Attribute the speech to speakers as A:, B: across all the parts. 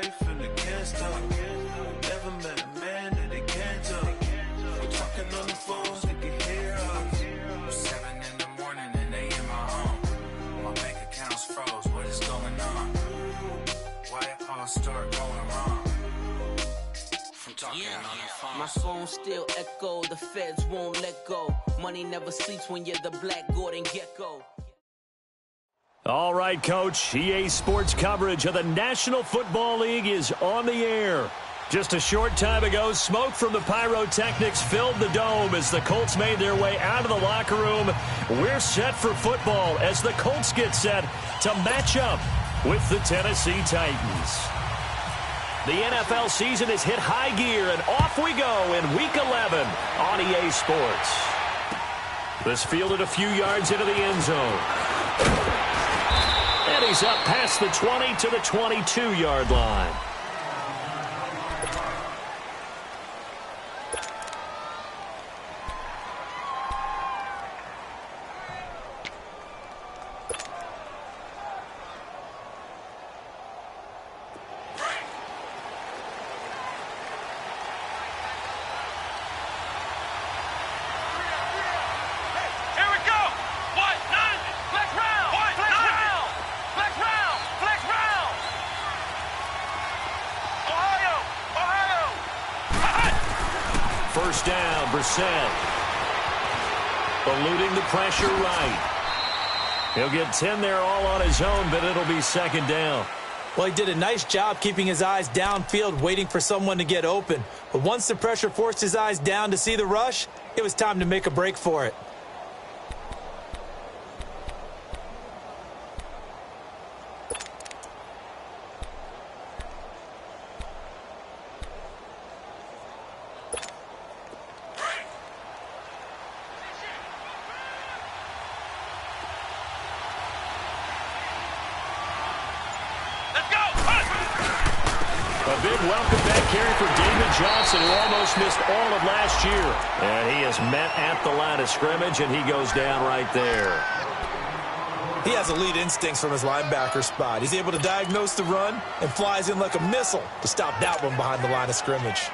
A: they finna can't stop. Never met a man that they can't talk. We're talking on the phones, they can hear us. 7 in the morning and they in my home. My bank account's froze, what is going on? Why it all start going wrong? From talking on the phone.
B: My phone still echo, the feds won't let go. Money never sleeps when you're the Black Gordon Gecko.
C: All right, Coach. EA Sports coverage of the National Football League is on the air. Just a short time ago, smoke from the pyrotechnics filled the dome as the Colts made their way out of the locker room. We're set for football as the Colts get set to match up with the Tennessee Titans. The NFL season has hit high gear, and off we go in Week 11 on EA Sports. This fielded a few yards into the end zone. And he's up past the 20 to the 22-yard line. First down, Brissett. Eluding the pressure right. He'll get 10 there all on his own, but it'll be second down.
D: Well, he did a nice job keeping his eyes downfield, waiting for someone to get open. But once the pressure forced his eyes down to see the rush, it was time to make a break for it.
C: A big welcome back here for David Johnson, who almost missed all of last year. And he is met at the line of scrimmage, and he goes down right there.
D: He has elite instincts from his linebacker spot. He's able to diagnose the run and flies in like a missile to stop that one behind the line of scrimmage.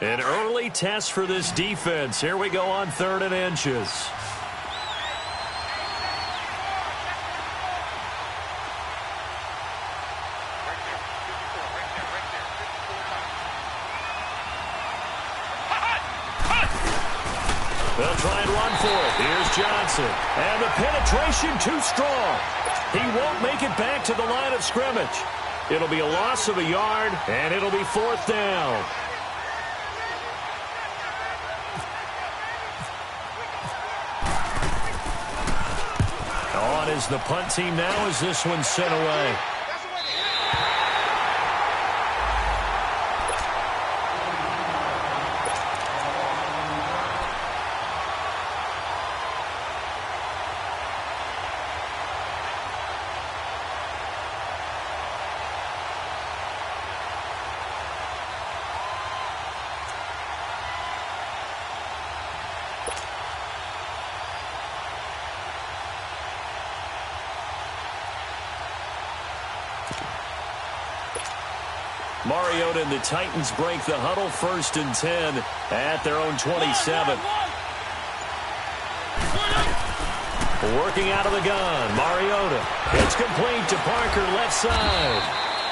C: An early test for this defense. Here we go on 3rd and inches. They'll try and run for it. Here's Johnson. And the penetration too strong. He won't make it back to the line of scrimmage. It'll be a loss of a yard, and it'll be 4th down. On is the punt team now as this one's sent away. Mariota and the Titans break the huddle, 1st and 10 at their own 27. Working out of the gun, Mariota. It's complete to Parker, left side.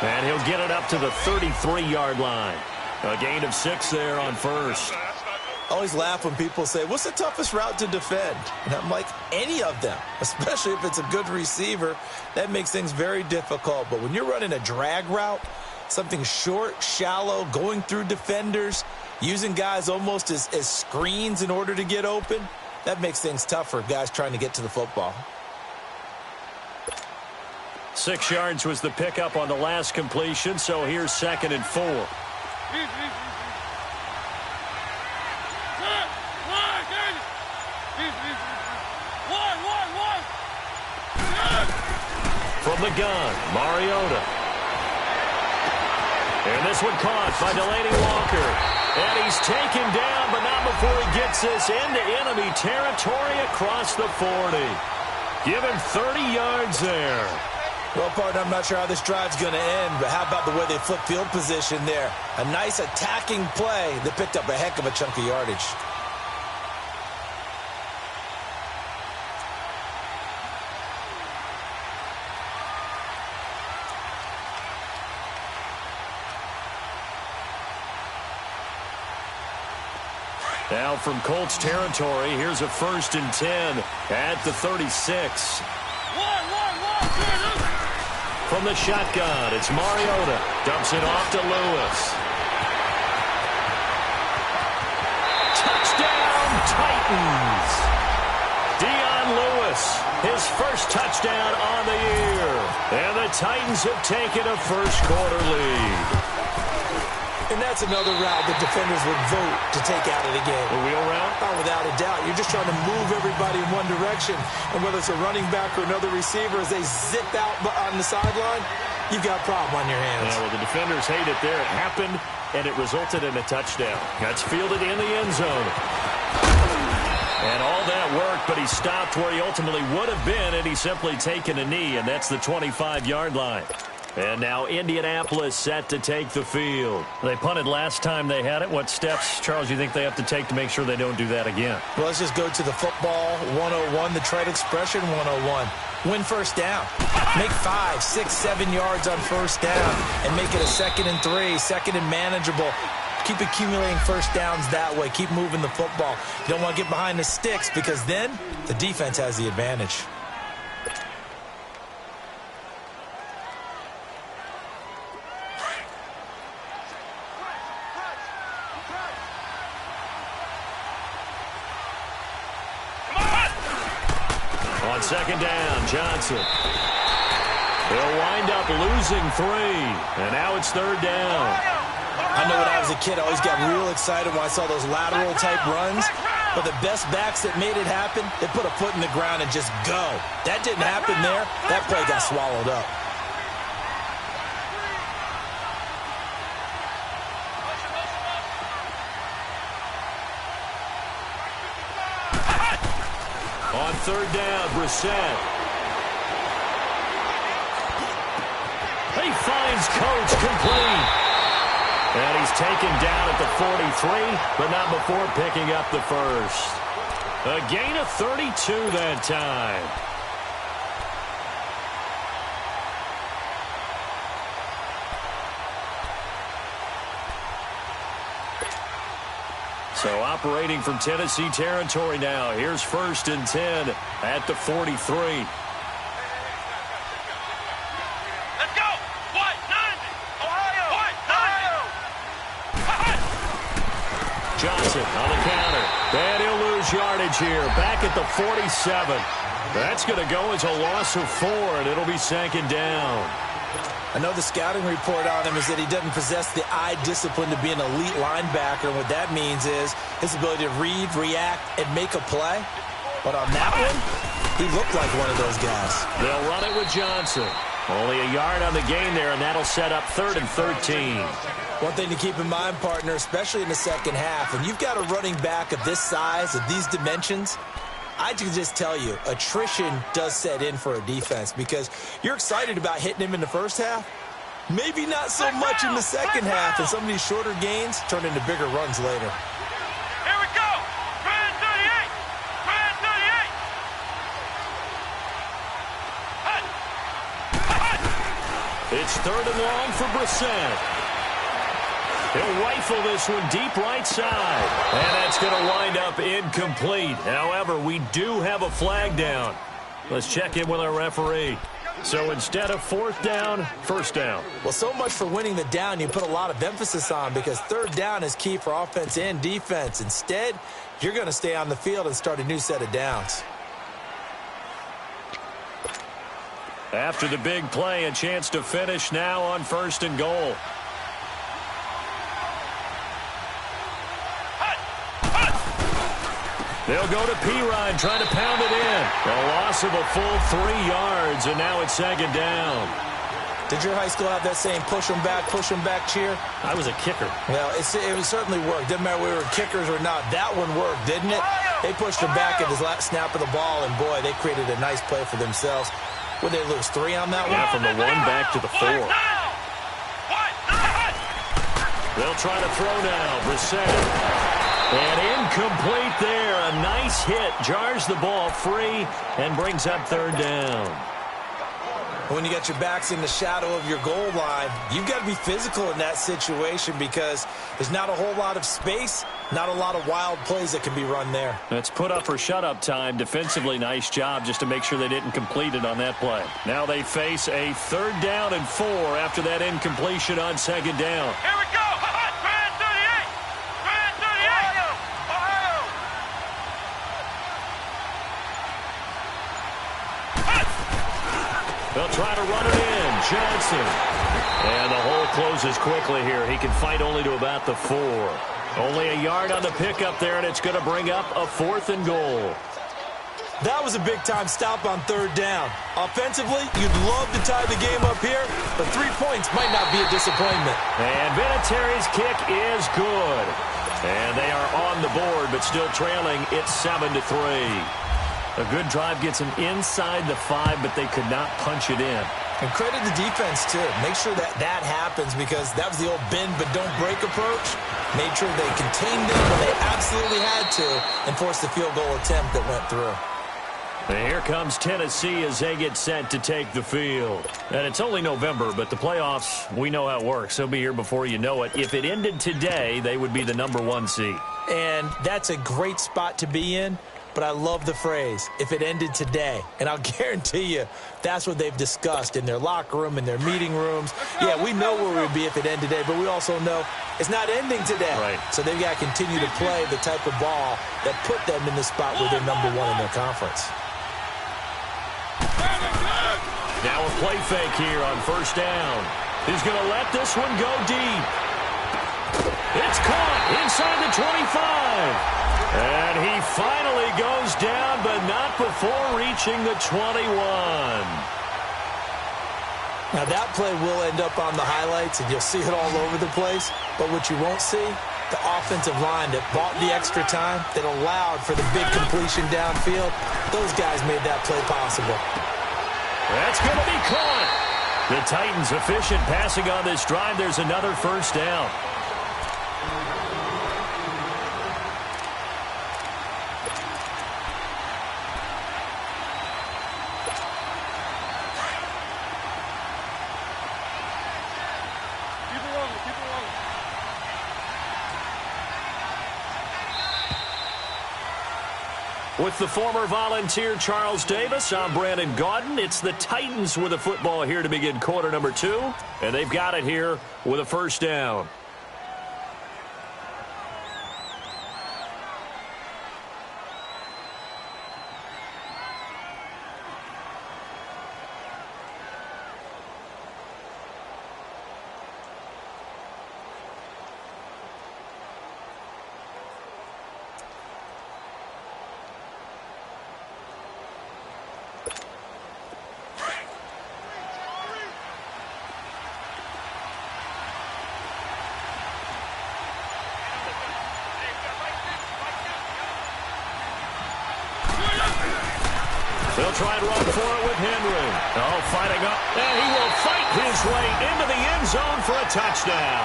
C: And he'll get it up to the 33-yard line. A gain of 6 there on 1st.
D: I always laugh when people say, what's the toughest route to defend? And I'm like, any of them, especially if it's a good receiver. That makes things very difficult. But when you're running a drag route, something short, shallow, going through defenders, using guys almost as screens in order to get open, that makes things tough for guys trying to get to the football.
C: 6 yards was the pickup on the last completion, so here's 2nd and 4. From the gun, Mariota. And this one caught by Delaney Walker. And he's taken down, but not before he gets this into enemy territory across the 40. Give him 30 yards there.
D: Well, partner, I'm not sure how this drive's going to end, but how about the way they flip field position there? A nice attacking play that picked up a heck of a chunk of yardage.
C: Now from Colts territory, here's a 1st and 10 at the 36. From the shotgun, it's Mariota. Dumps it off to Lewis. Touchdown, Titans! Dion Lewis, his first touchdown on the year. And the Titans have taken a first-quarter lead.
D: And that's another route that defenders would vote to take out of the game.
C: The wheel route?
D: Oh, without a doubt. You're just trying to move everybody in one direction. And whether it's a running back or another receiver, as they zip out on the sideline, you've got a problem on your hands.
C: Yeah, well, the defenders hate it there. It happened, and it resulted in a touchdown. That's fielded in the end zone. And all that worked, but he stopped where he ultimately would have been, and he's simply taken a knee, and that's the 25-yard line. And now Indianapolis set to take the field. They punted last time they had it. What steps, Charles, you think they have to take to make sure they don't do that again?
D: Well, let's just go to the football 101, the trade expression 101. Win first down. Make 5, 6, 7 yards on first down and make it a 2nd and 3, 2nd and manageable. Keep accumulating first downs that way. Keep moving the football. You don't want to get behind the sticks because then the defense has the advantage.
C: On 2nd down, Johnson. They'll wind up losing 3, and now it's 3rd down.
D: I know when I was a kid, I always got real excited when I saw those lateral-type runs. But the best backs that made it happen, they put a foot in the ground and just go. That didn't happen there. That play got swallowed up.
C: On 3rd down, Brissett. He finds Coach complete. And he's taken down at the 43, but not before picking up the first. A gain of 32 that time. So operating from Tennessee territory now. Here's 1st and 10 at the 43.
E: Let's go! White, 90! Ohio! White, 90!
C: Johnson on the counter. And he'll lose yardage here. Back at the 47. That's going to go as a loss of 4, and it'll be 2nd down.
D: I know the scouting report on him is that he doesn't possess the eye discipline to be an elite linebacker. And what that means is his ability to read, react, and make a play. But on that one, he looked like one of those guys.
C: They'll run it with Johnson. Only a yard on the gain there, and that'll set up 3rd and 13.
D: One thing to keep in mind, partner, especially in the second half, when you've got a running back of this size, of these dimensions, I can just tell you, attrition does set in for a defense because you're excited about hitting him in the first half. Maybe not so much in the second half, and some of these shorter gains turn into bigger runs later.
E: Here we go! Grand 38! Grand 38!
C: It's 3rd and long for Brissett. He'll rifle this one deep right side. And that's going to wind up incomplete. However, we do have a flag down. Let's check in with our referee. So instead of 4th down, 1st down.
D: Well, so much for winning the down you put a lot of emphasis on because 3rd down is key for offense and defense. Instead, you're going to stay on the field and start a new set of downs.
C: After the big play, a chance to finish now on 1st and goal. They'll go to Pirine, trying to pound it in. A loss of a full 3 yards, and now it's 2nd down.
D: Did your high school have that same push them back cheer?
C: I was a kicker.
D: Well, it certainly worked. Didn't matter whether we were kickers or not. That one worked, didn't it? They pushed them back at the snap of the ball, and boy, they created a nice play for themselves. Would they lose 3 on that one?
C: Yeah, from the 1 back to the 4. They'll try to throw now. Brissett. And incomplete there. A nice hit. Jars the ball free and brings up 3rd down.
D: When you got your backs in the shadow of your goal line, you've got to be physical in that situation because there's not a whole lot of space, not a lot of wild plays that can be run there.
C: That's put up or shut up time. Defensively, nice job just to make sure they didn't complete it on that play. Now they face a 3rd down and 4 after that incompletion on 2nd down.
E: Here we go. Grand 38. Grand 38. Ohio.
C: They'll try to run it in. Johnson. And the hole closes quickly here. He can fight only to about the 4. Only a yard on the pickup there, and it's going to bring up a 4th and goal.
D: That was a big-time stop on 3rd down. Offensively, you'd love to tie the game up here, but 3 points might not be a disappointment.
C: And Vinatieri's kick is good. And they are on the board, but still trailing. It's 7-3. A good drive gets them inside the 5, but they could not punch it in.
D: And credit the defense, too. Make sure that that happens because that was the old bend but don't break approach. Made sure they contained them when they absolutely had to and forced the field goal attempt that went through.
C: And here comes Tennessee as they get set to take the field. And it's only November, but the playoffs, we know how it works. They'll be here before you know it. If it ended today, they would be the number 1 seed.
D: And that's a great spot to be in. But I love the phrase, if it ended today. And I'll guarantee you that's what they've discussed in their locker room, in their meeting rooms. Yeah, we know where we would be if it ended today, but we also know it's not ending today.
C: Right.
D: So they've got to continue to play the type of ball that put them in the spot where they're number 1 in their conference.
C: Now a play fake here on 1st down. He's going to let this one go deep. It's caught inside the 25. And he finally goes down, but not before reaching the 21.
D: Now that play will end up on the highlights, and you'll see it all over the place. But what you won't see, the offensive line that bought the extra time, that allowed for the big completion downfield, those guys made that play possible.
C: That's going to be caught. The Titans efficient passing on this drive. There's another 1st down. With the former Volunteer Charles Davis, I'm Brandon Gaudin. It's the Titans with the football here to begin quarter number 2. And they've got it here with a 1st down. They'll try and run for it with Henry. Oh, fighting up. And he will fight his way into the end zone for a touchdown.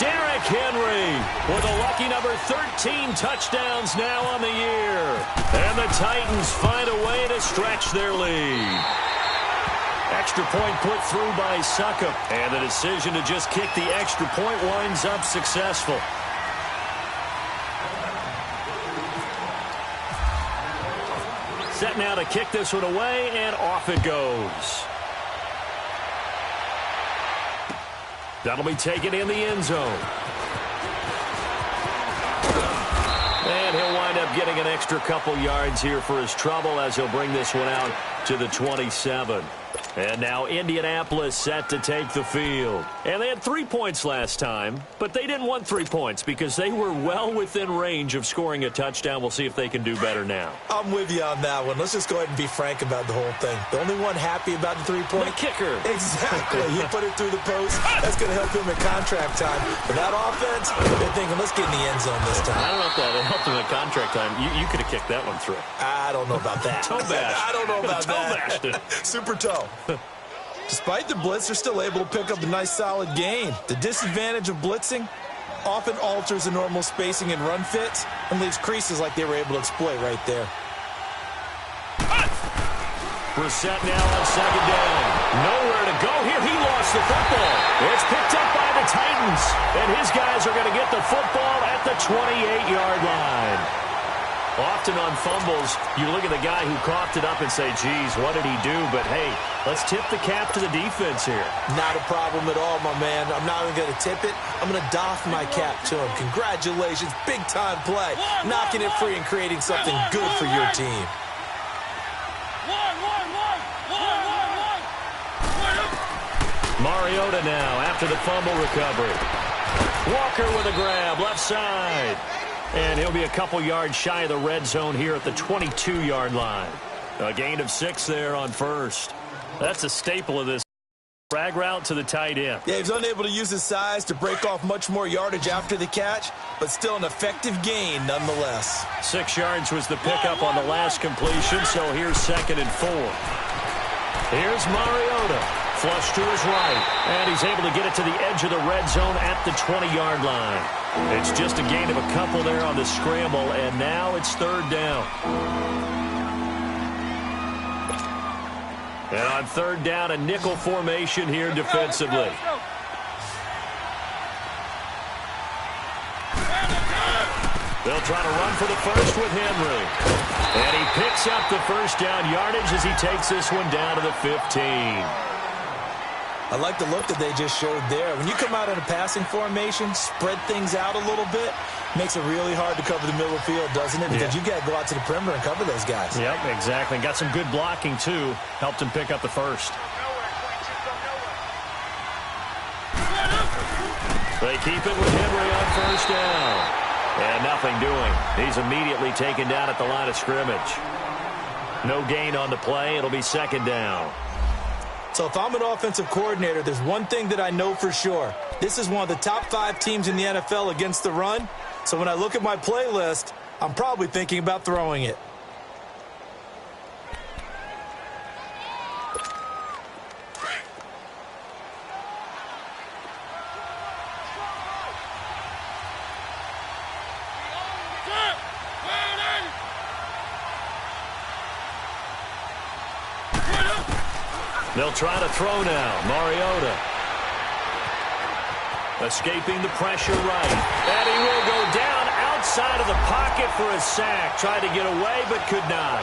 C: Derrick Henry with a lucky number 13 touchdowns now on the year. And the Titans find a way to stretch their lead. Extra point put through by Succop. And the decision to just kick the extra point winds up successful. Set now to kick this one away, and off it goes. That'll be taken in the end zone. And he'll wind up getting an extra couple yards here for his trouble as he'll bring this one out to the 27. And now Indianapolis set to take the field. And they had 3 points last time, but they didn't want 3 points because they were well within range of scoring a touchdown. We'll see if they can do better now.
D: I'm with you on that one. Let's just go ahead and be frank about the whole thing. The only one happy about the 3-point?
C: The kicker.
D: Exactly. He put it through the post. That's going to help him in contract time. For that offense, they're thinking, let's get in the end zone this time.
C: I don't know if that helped him in contract time. You could have kicked that one through.
D: I don't know about that.
C: Toe bash.
D: I don't know about
C: Toe bashed it.
D: that. Super toe. Despite the blitz, they're still able to pick up a nice, solid gain. The disadvantage of blitzing often alters the normal spacing and run fits and leaves creases like they were able to exploit right there.
C: Brissett now on second down. Nowhere to go here. He lost the football. It's picked up by the Titans. And his guys are going to get the football at the 28-yard line. Often on fumbles, you look at the guy who coughed it up and say, geez, what did he do? But, hey, let's tip the cap to the defense here.
D: Not a problem at all, my man. I'm not even going to tip it. I'm going to doff my cap to him. Congratulations. Big-time play. Knocking it free and creating something good for your team.
C: Mariota now after the fumble recovery. Walker with a grab, left side. And he'll be a couple yards shy of the red zone here at the 22-yard line. A gain of 6 there on first. That's a staple of this. Drag route to the tight end.
D: Yeah, he's unable to use his size to break off much more yardage after the catch, but still an effective gain nonetheless.
C: 6 yards was the pickup on the last completion, so here's 2nd and 4. Here's Mariota. Flush to his right, and he's able to get it to the edge of the red zone at the 20-yard line. It's just a gain of a couple there on the scramble, and now it's 3rd down. And on 3rd down, a nickel formation here defensively. They'll try to run for the first with Henry. And he picks up the first down yardage as he takes this one down to the 15.
D: I like the look that they just showed there. When you come out in a passing formation, spread things out a little bit, makes it really hard to cover the middle of the field, doesn't it? Because you got to go out to the perimeter and cover those guys.
C: Yep, exactly. Got some good blocking, too. Helped him pick up the first. They keep it with Henry on first down. And nothing doing. He's immediately taken down at the line of scrimmage. No gain on the play. It'll be 2nd down.
D: So if I'm an offensive coordinator, there's one thing that I know for sure. This is one of the top 5 teams in the NFL against the run. So when I look at my playlist, I'm probably thinking about throwing it.
C: They'll try to throw now. Mariota. Escaping the pressure right. And he will go down outside of the pocket for a sack. Tried to get away, but could not.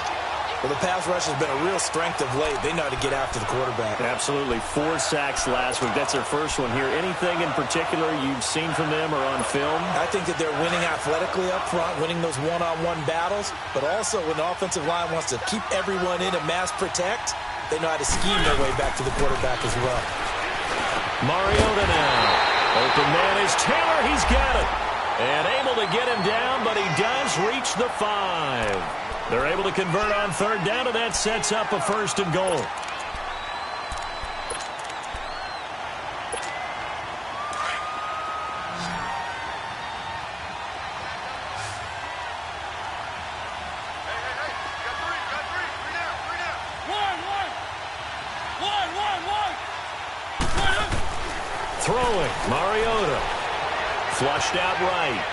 D: Well, the pass rush has been a real strength of late. They know how to get after the quarterback.
C: Absolutely. 4 sacks last week. That's their first one here. Anything in particular you've seen from them or on film?
D: I think that they're winning athletically up front, winning those one-on-one battles, but also when the offensive line wants to keep everyone in and mass protect, they know how to scheme their way back to the quarterback as well.
C: Mariota now. Open man is Taylor. He's got it. And able to get him down, but he does reach the 5. They're able to convert on 3rd down, and that sets up a 1st and goal. Throwing, Mariota. Flushed out right.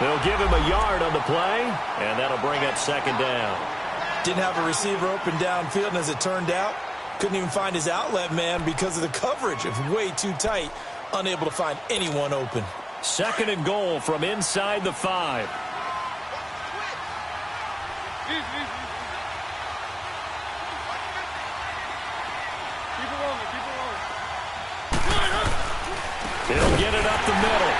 C: They'll give him a yard on the play, and that'll bring up 2nd down.
D: Didn't have a receiver open downfield, and as it turned out, couldn't even find his outlet man because of the coverage. It's way too tight, unable to find anyone open.
C: 2nd and goal from inside the 5. He'll get it up the middle.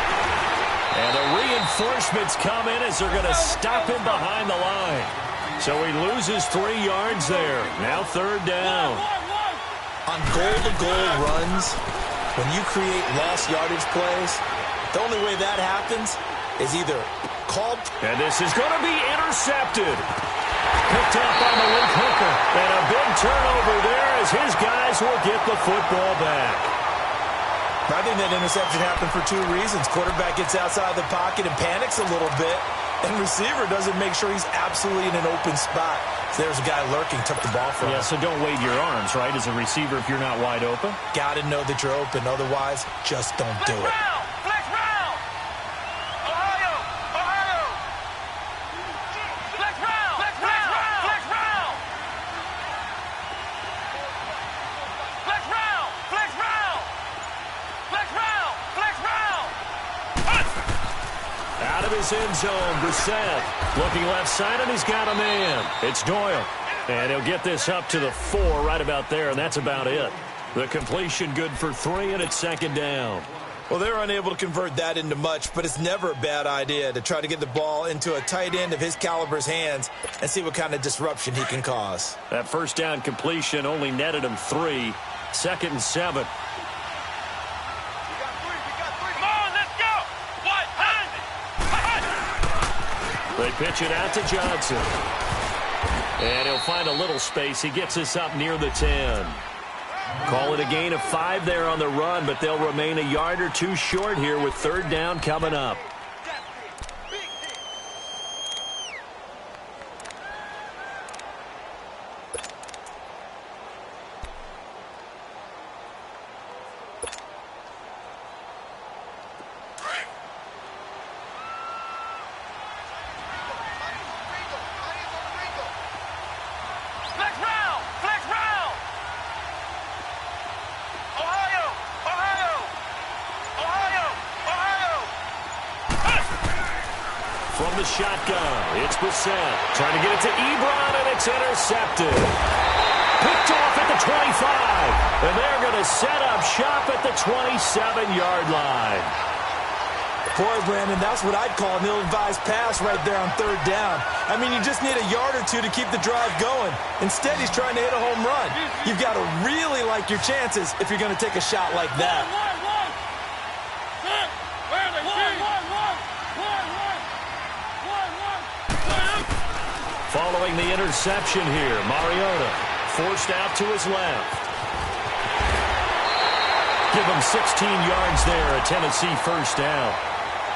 C: And the reinforcements come in as they're going to stop him behind the line. So he loses 3 yards there. Now 3rd down.
D: On goal-to-goal runs, when you create lost yardage plays, the only way that happens is either called.
C: And this is going to be intercepted. Picked up by Malik Hooker. And a big turnover there as his guys will get the football back.
D: I think that interception happened for 2 reasons. Quarterback gets outside the pocket and panics a little bit. And receiver doesn't make sure he's absolutely in an open spot. So there's a guy lurking, took the ball from him.
C: Yeah, so don't wave your arms, right, as a receiver if you're not wide open.
D: Got to know that you're open. Otherwise, just don't do it.
E: Flex round! Ohio! Ohio! Flex round! Flex round! Flex round! Flex round! Flex round! Flex round! Flex round!
C: Out of his end zone, Brissett looking left side, and he's got a man. It's Doyle. And he'll get this up to the 4 right about there, and that's about it. The completion good for 3, and it's second down.
D: Well, they're unable to convert that into much, but it's never a bad idea to try to get the ball into a tight end of his caliber's hands and see what kind of disruption he can cause.
C: That first down completion only netted him 3. Second and 7.
E: Come on, let's go! What?
C: They pitch it out to Johnson. And he'll find a little space. He gets us up near the 10. Call it a gain of 5 there on the run, but they'll remain a yard or 2 short here with third down coming up.
E: Flex round! Flex round! Ohio! Ohio! Ohio! Ohio!
C: From the shotgun, it's Brissett. Trying to get it to Ebron, and it's intercepted. Picked off at the 25. And they're going to set up shop at the 27-yard line.
D: Boy, Brandon, that's what I'd call an ill-advised pass right there on third down. I mean, you just need a yard or 2 to keep the drive going. Instead, he's trying to hit a home run. You've got to really like your chances if you're going to take a shot like that.
C: Following the interception here, Mariota forced out to his left. Give him 16 yards there, a Tennessee first down.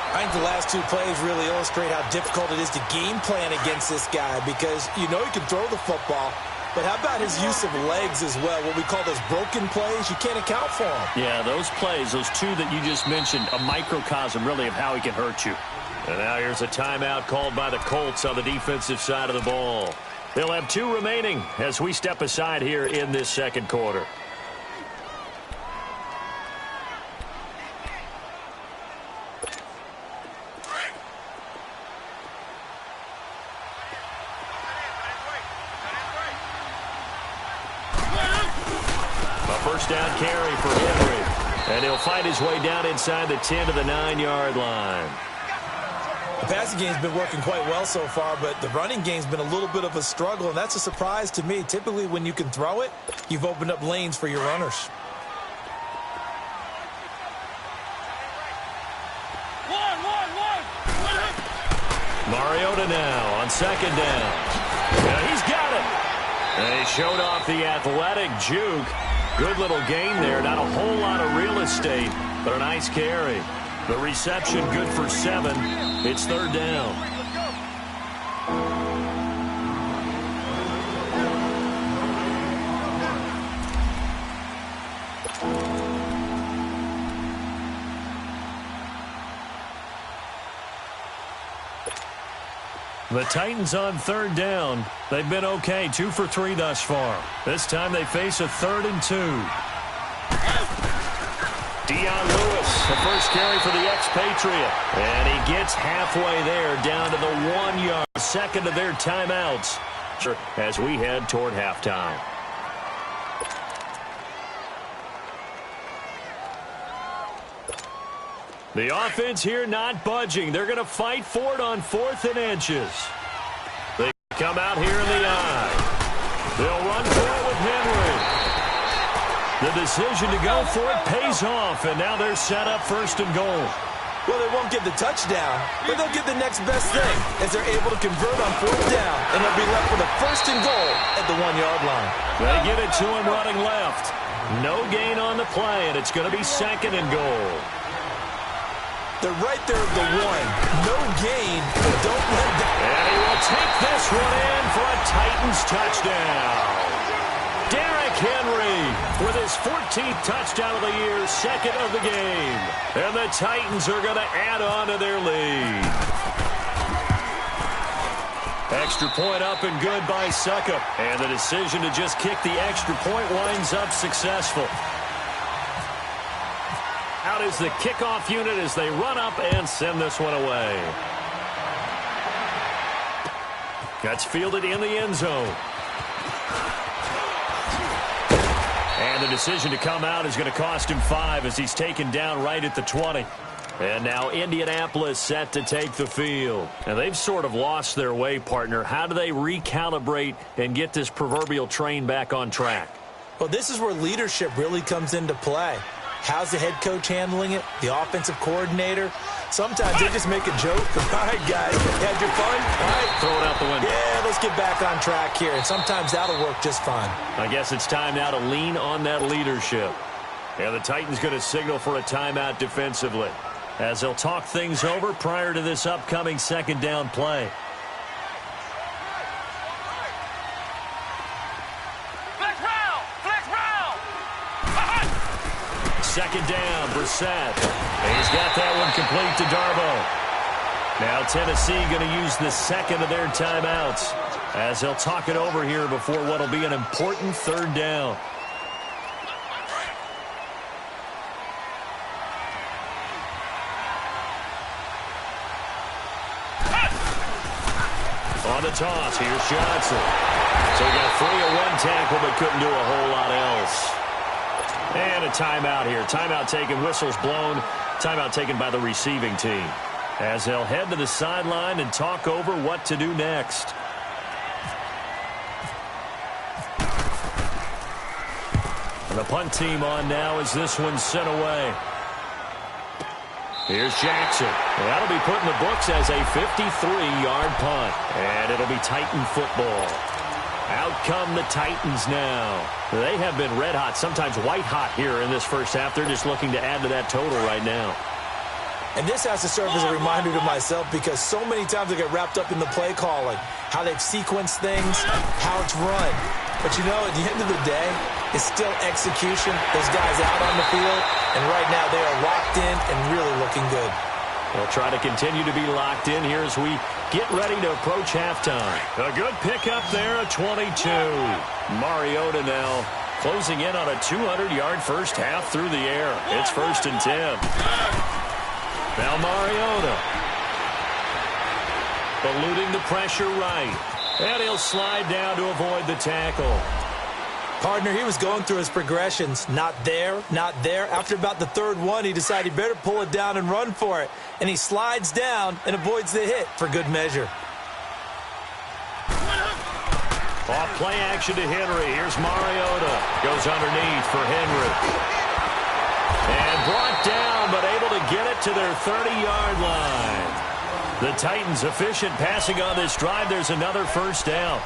D: I think the last 2 plays really illustrate how difficult it is to game plan against this guy because you know he can throw the football, but how about his use of legs as well? What we call those broken plays, you can't account for them.
C: Yeah, those plays, those 2 that you just mentioned, a microcosm really of how he can hurt you. And now here's a timeout called by the Colts on the defensive side of the ball. They'll have 2 remaining as we step aside here in this second quarter. First down carry for Henry. And he'll find his way down inside the 10 to the 9-yard line.
D: The passing game's been working quite well so far, but the running game's been a little bit of a struggle, and that's a surprise to me. Typically, when you can throw it, you've opened up lanes for your runners.
C: Mariota now on second down. Yeah, he's got it. And he showed off the athletic juke. Good little gain there. Not a whole lot of real estate, but a nice carry. The reception good for 7. It's third down. The Titans on third down. They've been okay, 2 for 3 thus far. This time they face a 3rd and 2. Dion Lewis, the first carry for the expatriate. And he gets halfway there, down to the 1 yard. Second of their timeouts as we head toward halftime. The offense here not budging. They're going to fight for it on 4th and inches. They come out here in the eye. They'll run for it with Henry. The decision to go for it pays off, and now they're set up 1st and goal.
D: Well, they won't get the touchdown, but they'll get the next best thing as they're able to convert on 4th down, and they'll be left with a 1st and goal at the 1 yard line.
C: They get it to him running left. No gain on the play, and it's going to be 2nd and goal.
D: They're right there at the one. No gain, but don't let that.
C: And he will take this one in for a Titans touchdown. Derrick Henry with his 14th touchdown of the year, second of the game. And the Titans are going to add on to their lead. Extra point up and good by Suckup. And the decision to just kick the extra point winds up successful. Out is the kickoff unit as they run up and send this one away. That's fielded in the end zone. And the decision to come out is going to cost him 5 as he's taken down right at the 20. And now Indianapolis set to take the field. And they've sort of lost their way, partner. How do they recalibrate and get this proverbial train back on track?
D: Well, this is where leadership really comes into play. How's the head coach handling it? The offensive coordinator? Sometimes they just make a joke. All right, guys, had your fun? All right.
C: Throw it out the window.
D: Yeah, let's get back on track here. And sometimes that'll work just fine.
C: I guess it's time now to lean on that leadership. And the Titans going to signal for a timeout defensively as they'll talk things over prior to this upcoming second down play. Second down, Brissett. He's got that one complete to Darbo. Now Tennessee going to use the second of their timeouts as they'll talk it over here before what will be an important third down. On the toss, here's Johnson. So he got 3 of 1 tackle but couldn't do a whole lot else. And a timeout here. Timeout taken, whistles blown. Timeout taken by the receiving team as they'll head to the sideline and talk over what to do next. And the punt team on now as this one's sent away. Here's Jackson. And that'll be put in the books as a 53-yard punt. And it'll be Titan football. Out come the Titans now. They have been red hot, sometimes white hot here in this first half. They're just looking to add to that total right now.
D: And this has to serve as a reminder to myself because so many times I get wrapped up in the play calling, how they've sequenced things, how it's run. But, you know, at the end of the day, it's still execution. Those guys out on the field, and right now they are locked in and really looking good.
C: They'll try to continue to be locked in here as we get ready to approach halftime. A good pickup there, a 22. Mariota now closing in on a 200-yard first half through the air. It's 1st and 10. Now Mariota eluding the pressure right. And he'll slide down to avoid the tackle.
D: Partner, he was going through his progressions. Not there, not there. After about the third one, he decided he better pull it down and run for it. And he slides down and avoids the hit for good measure.
C: Off play action to Henry. Here's Mariota. Goes underneath for Henry. And brought down, but able to get it to their 30-yard line. The Titans efficient passing on this drive. There's another first down.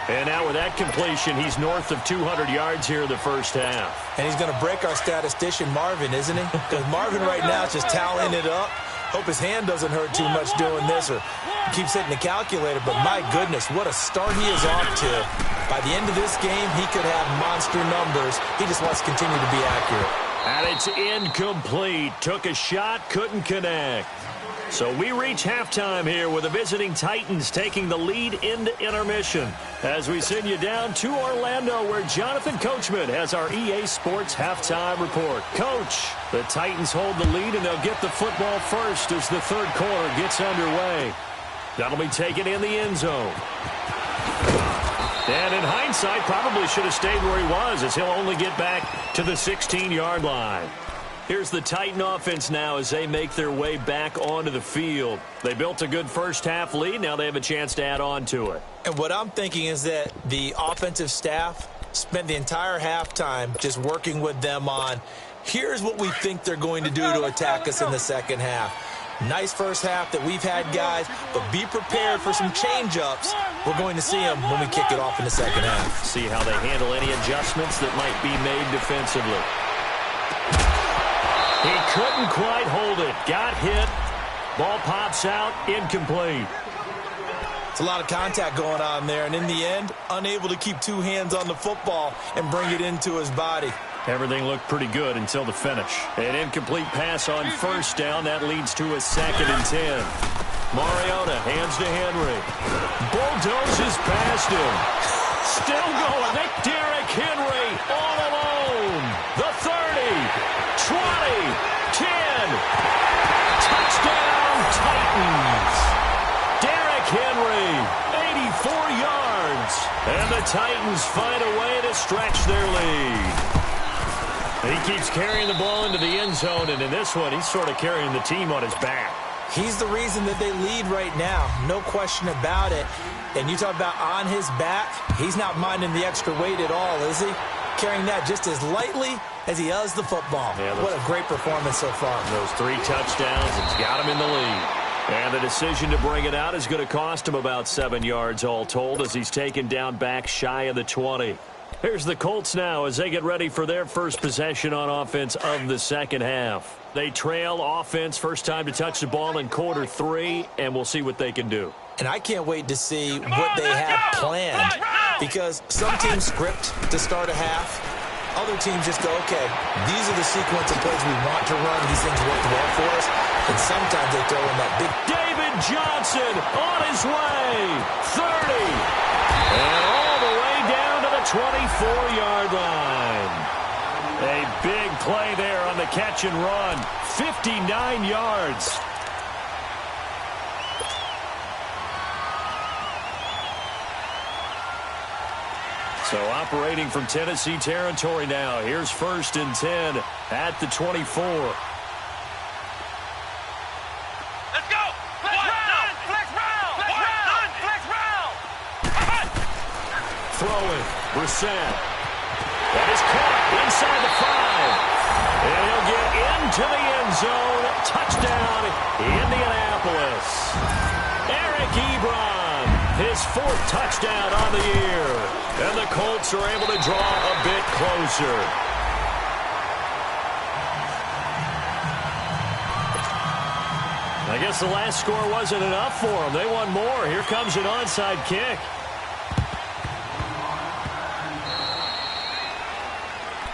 C: And now with that completion, he's north of 200 yards here in the first half.
D: And he's going to break our statistician, Marvin, isn't he? Because Marvin right now is just tallying it up. Hope his hand doesn't hurt too much doing this or keeps hitting the calculator. But my goodness, what a start he is off to. By the end of this game, he could have monster numbers. He just wants to continue to be accurate.
C: And it's incomplete. Took a shot, couldn't connect. So we reach halftime here with the visiting Titans taking the lead into intermission as we send you down to Orlando where Jonathan Coachman has our EA Sports halftime report. Coach, the Titans hold the lead and they'll get the football first as the third quarter gets underway. That'll be taken in the end zone. And in hindsight, probably should have stayed where he was as he'll only get back to the 16-yard line. Here's the Titan offense now as they make their way back onto the field. They built a good first half lead. Now they have a chance to add on to it.
D: And what I'm thinking is that the offensive staff spent the entire halftime just working with them on, here's what we think they're going to do to attack us in the second half. Nice first half that we've had, guys, but be prepared for some change-ups. We're going to see them when we kick it off in the second half.
C: See how they handle any adjustments that might be made defensively. He couldn't quite hold it. Got hit. Ball pops out. Incomplete.
D: It's a lot of contact going on there, and in the end, unable to keep two hands on the football and bring it into his body.
C: Everything looked pretty good until the finish. An incomplete pass on first down. That leads to a 2nd and 10. Mariota hands to Henry. Bulldozes past him. Still going. Derrick Henry all alone. The 30, 20, 10. Touchdown, Titans. Derrick Henry, 84 yards. And the Titans find a way to stretch their lead. He keeps carrying the ball into the end zone, and in this one, he's sort of carrying the team on his back.
D: He's the reason that they lead right now, no question about it. And you talk about on his back, he's not minding the extra weight at all, is he? Carrying that just as lightly as he does the football. Yeah, what a great performance so far.
C: Those 3 touchdowns, it's got him in the lead. And the decision to bring it out is going to cost him about 7 yards all told as he's taken down back shy of the 20. Here's the Colts now as they get ready for their first possession on offense of the second half. They trail offense first time to touch the ball in quarter 3, and we'll see what they can do.
D: And I can't wait to see what they have planned, because some teams script to start a half. Other teams just go, okay, these are the sequence of plays we want to run. These things work well for us. And sometimes they throw in that big...
C: David Johnson on his way. 30. And all the way down to the 24-yard line. A big play there on the catch and run. 59 yards. So operating from Tennessee territory now. Here's 1st and 10 at the 24.
E: Let's go! Flex round! Flex round! Flex round!
C: Throwing. Brissett. That is caught inside the 5. And he'll get into the end zone. Touchdown, Indianapolis. Eric Ebron, his 4th touchdown on the year. And the Colts are able to draw a bit closer. I guess the last score wasn't enough for them. They want more. Here comes an onside kick.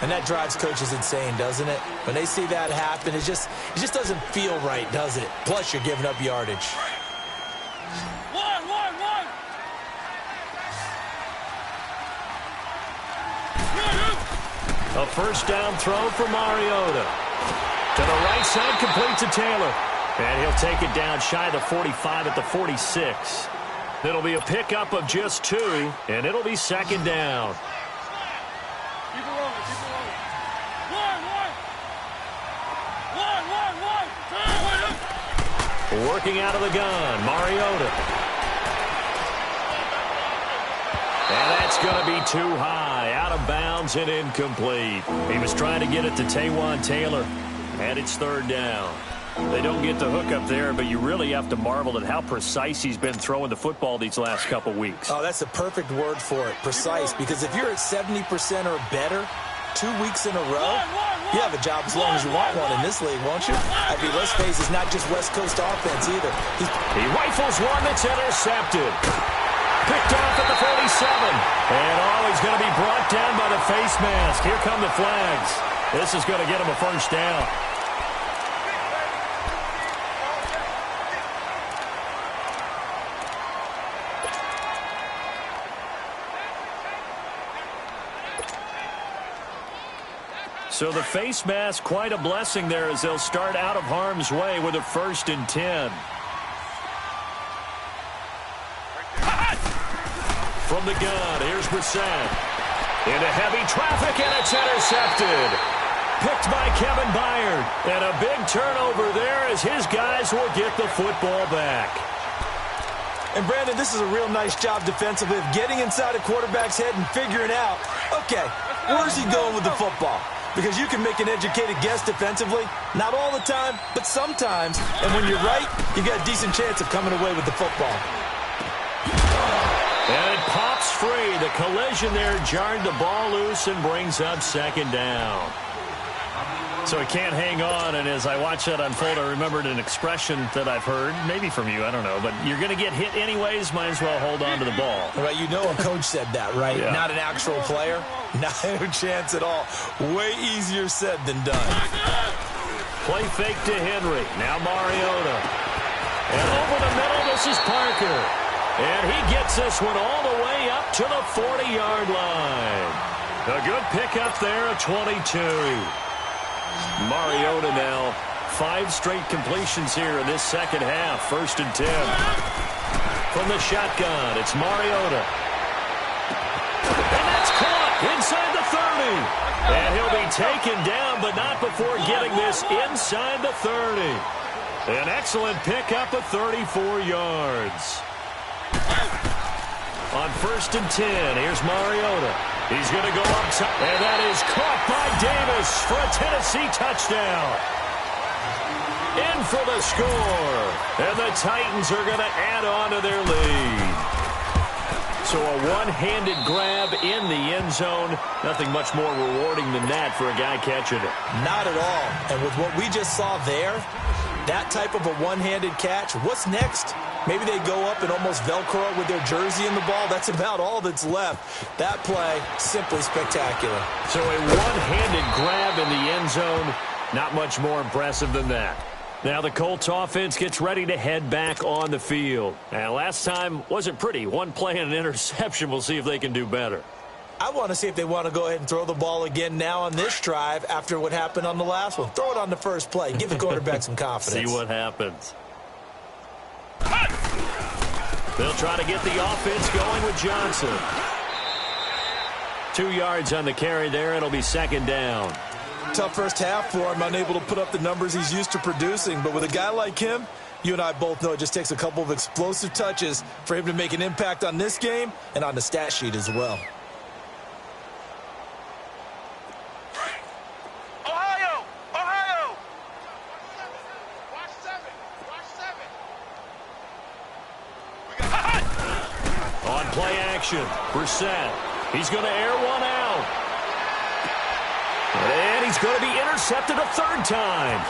D: And that drives coaches insane, doesn't it? When they see that happen, it just doesn't feel right, does it? Plus, you're giving up yardage.
C: A first down throw for Mariota. To the right side, complete to Taylor. And he'll take it down shy of the 45 at the 46. It'll be a pickup of just 2, and it'll be 2nd down.
E: Keep it rolling, keep it rolling. One.
C: Working out of the gun, Mariota. And that's going to be too high, out of bounds and incomplete. He was trying to get it to Taywan Taylor, and it's 3rd down. They don't get the hook up there, but you really have to marvel at how precise he's been throwing the football these last couple weeks.
D: Oh, that's the perfect word for it, precise, because if you're at 70% or better 2 weeks in a row, you have a job as long as you want one in this league, won't you? I mean, let's face it, it's not just West Coast offense either.
C: He rifles one that's intercepted. Picked off at the 47. And he's going to be brought down by the face mask. Here come the flags. This is going to get him a first down. So the face mask, quite a blessing there as they'll start out of harm's way with a 1st and 10. From the gun, here's Brissett. Into heavy traffic, and it's intercepted. Picked by Kevin Byard. And a big turnover there as his guys will get the football back.
D: And, Brandon, this is a real nice job defensively of getting inside a quarterback's head and figuring out, okay, where's he going with the football? Because you can make an educated guess defensively. Not all the time, but sometimes. And when you're right, you got a decent chance of coming away with the football.
C: And it pops free. The collision there jarred the ball loose and brings up 2nd down. So he can't hang on, and as I watch that unfold, I remembered an expression that I've heard, maybe from you, I don't know, but you're going to get hit anyways, might as well hold on to the ball.
D: Right, you know a coach said that, right?
C: Yeah.
D: Not an actual player. Not a chance at all. Way easier said than done.
C: Play fake to Henry. Now Mariota. And over the middle, this is Parker. And he gets this one all the way up to the 40-yard line. A good pickup there at 22. Mariota now, 5 straight completions here in this second half. 1st and 10. From the shotgun, it's Mariota. And that's caught inside the 30. And he'll be taken down, but not before getting this inside the 30. An excellent pickup of 34 yards. On 1st and 10, here's Mariota. He's going to go up top, and that is caught by Davis for a Tennessee touchdown. In for the score, and the Titans are going to add on to their lead. So a one-handed grab in the end zone. Nothing much more rewarding than that for a guy catching it.
D: Not at all. And with what we just saw there, that type of a one-handed catch, what's next? Maybe they go up and almost Velcro with their jersey in the ball. That's about all that's left. That play, simply spectacular.
C: So a one-handed grab in the end zone, not much more impressive than that. Now the Colts offense gets ready to head back on the field. And last time wasn't pretty. One play and an interception. We'll see if they can do better.
D: I want to see if they want to go ahead and throw the ball again now on this drive after what happened on the last one. Throw it on the first play. Give the quarterback some confidence.
C: See what happens. They'll try to get the offense going with Johnson. 2 yards on the carry there. It'll be 2nd down.
D: Tough first half for him, unable to put up the numbers he's used to producing. But with a guy like him, you and I both know it just takes a couple of explosive touches for him to make an impact on this game and on the stat sheet as well.
E: Ohio! Ohio!
C: On play action, Brissett. He's going to air one out. And he's going to be intercepted a 3rd time.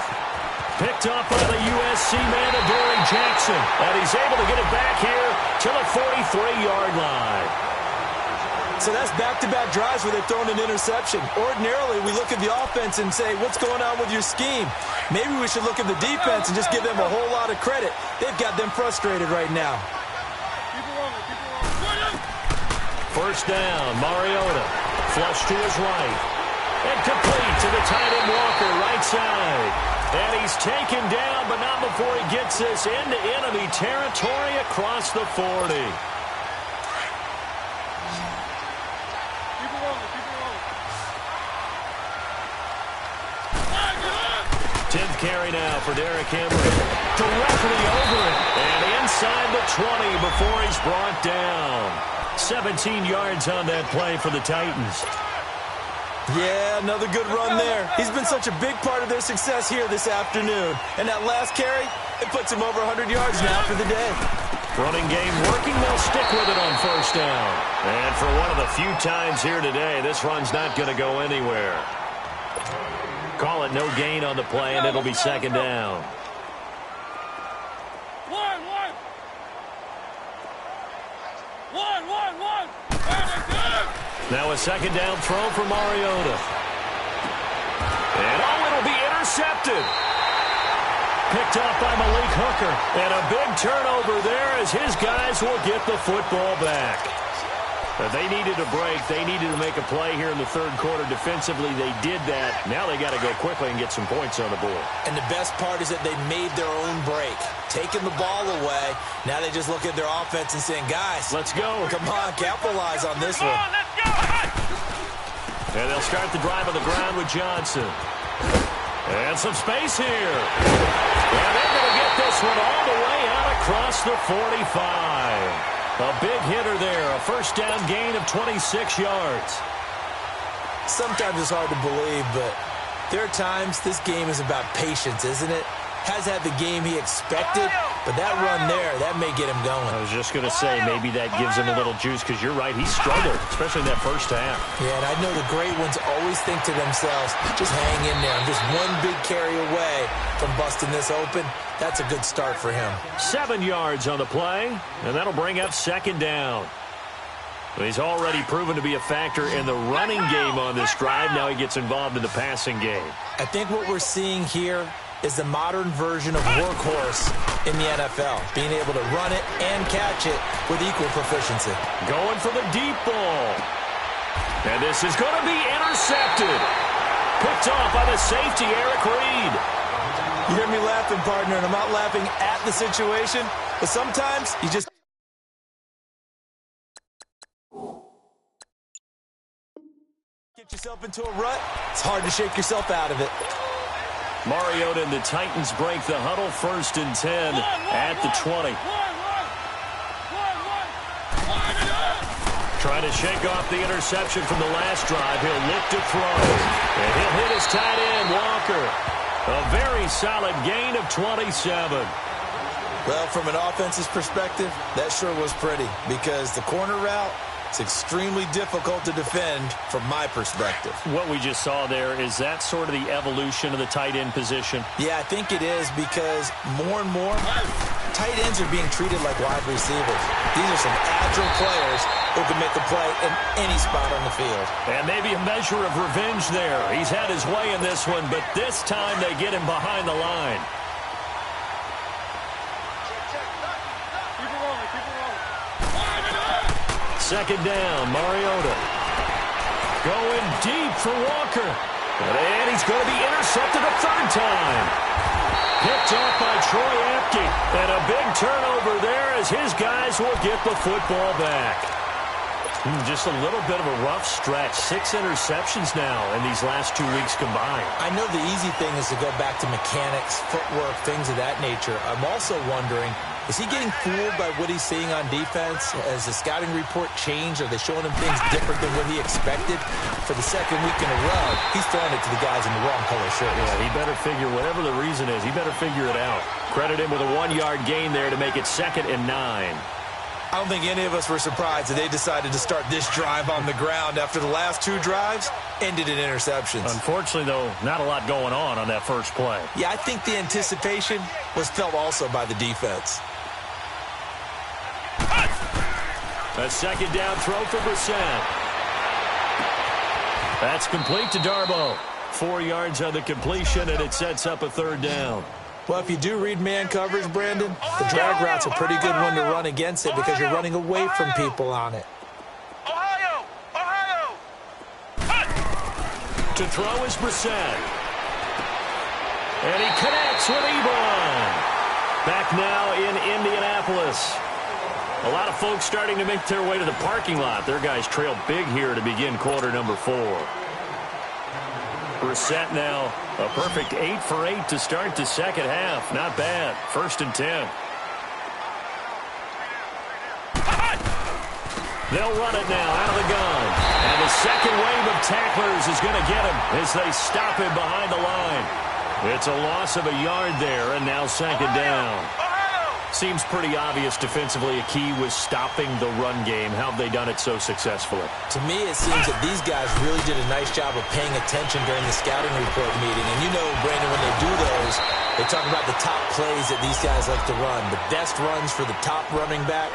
C: Picked up by the USC man, Adoree Jackson. And he's able to get it back here to the 43-yard line.
D: So that's back-to-back drives where they've thrown an interception. Ordinarily, we look at the offense and say, what's going on with your scheme? Maybe we should look at the defense and just give them a whole lot of credit. They've got them frustrated right now.
C: 1st down, Mariota. Flush to his right. And complete to the tight end Walker, right side. And he's taken down, but not before he gets this into enemy territory across the 40. 10th carry now for Derrick Henry. Directly over it. And inside the 20 before he's brought down. 17 yards on that play for the Titans.
D: Yeah, another good run there. He's been such a big part of their success here this afternoon. And that last carry, it puts him over 100 yards now for the day.
C: Running game working. They'll stick with it on 1st down. And for one of the few times here today, this run's not going to go anywhere. Call it no gain on the play, and it'll be 2nd down. Now a 2nd down throw for Mariota. And it'll be intercepted. Picked off by Malik Hooker. And a big turnover there as his guys will get the football back. They needed a break. They needed to make a play here in the 3rd quarter. Defensively, they did that. Now they got to go quickly and get some points on the board.
D: And the best part is that they made their own break. Taking the ball away. Now they just look at their offense and saying, guys,
C: let's go.
D: Come on, capitalize on this one.
E: Let's go!
C: And they'll start the drive on the ground with Johnson. And some space here. And they're going to get this one all the way out across the 45. A big hitter there. A 1st down gain of 26 yards.
D: Sometimes it's hard to believe, but there are times this game is about patience, isn't it? Has had the game he expected, But that run there, that may get him going.
C: I was just going to say, maybe that gives him a little juice, because you're right, he struggled, especially in that first half.
D: Yeah, and I know the great ones always think to themselves, just hang in there. I'm just one big carry away from busting this open. That's a good start for him.
C: 7 yards on the play, and that'll bring up second down. He's already proven to be a factor in the running game on this drive. Now he gets involved in the passing game.
D: I think what we're seeing here is the modern version of workhorse in the NFL, being able to run it and catch it with equal proficiency.
C: Going for the deep ball. And this is going to be intercepted. Picked off by the safety, Eric Reed.
D: You hear me laughing, partner, and I'm not laughing at the situation, but sometimes you just get yourself into a rut. It's hard to shake yourself out of it.
C: Mariota and the Titans break the huddle, 1st and 10 at the 20. Trying to shake off the interception from the last drive. He'll look to throw. And he'll hit his tight end, Walker. A very solid gain of 27.
D: Well, from an offense's perspective, that sure was pretty, because the corner route, it's extremely difficult to defend from my perspective.
C: What we just saw there, is that sort of the evolution of the tight end position?
D: Yeah, I think it is, because more and more, tight ends are being treated like wide receivers. These are some agile players who can make a play in any spot on the field.
C: And maybe a measure of revenge there. He's had his way in this one, but this time they get him behind the line. Second down, Mariota. Going deep for Walker. And he's going to be intercepted a third time. Picked off by Troy Apke. And a big turnover there as his guys will get the football back. Just a little bit of a rough stretch. 6 interceptions now in these last 2 weeks combined.
D: I know the easy thing is to go back to mechanics, footwork, things of that nature. I'm also wondering, is he getting fooled by what he's seeing on defense? Has the scouting report changed? Are they showing him things different than what he expected? For the second week in a row, he's throwing it to the guys in the wrong color shirts.
C: Yeah, he better figure, whatever the reason is, he better figure it out. Credit him with a 1-yard gain there to make it 2nd and 9.
D: I don't think any of us were surprised that they decided to start this drive on the ground after the last 2 drives ended in interceptions.
C: Unfortunately, though, not a lot going on that first play.
D: Yeah, I think the anticipation was felt also by the defense.
C: A second down throw for Brissett. That's complete to Darboh. 4 yards on the completion, and it sets up a 3rd down.
D: Well, if you do read man coverage, Brandon, the drag route's a pretty good one to run against it because you're running away from people on it.
C: To throw is Brissett. And he connects with Ebron. Back now in Indianapolis. A lot of folks starting to make their way to the parking lot. Their guys trail big here to begin quarter number 4. Brissett now a perfect 8 for 8 to start the second half. Not bad. 1st and 10. They'll run it now out of the gun. And the second wave of tacklers is going to get him as they stop him behind the line. It's a loss of a yard there, and now 2nd down. Seems pretty obvious defensively a key was stopping the run game. How have they done it so successfully?
D: To me, it seems that these guys really did a nice job of paying attention during the scouting report meeting. And you know, Brandon, when they do those, they talk about the top plays that these guys like to run. The best runs for the top running back,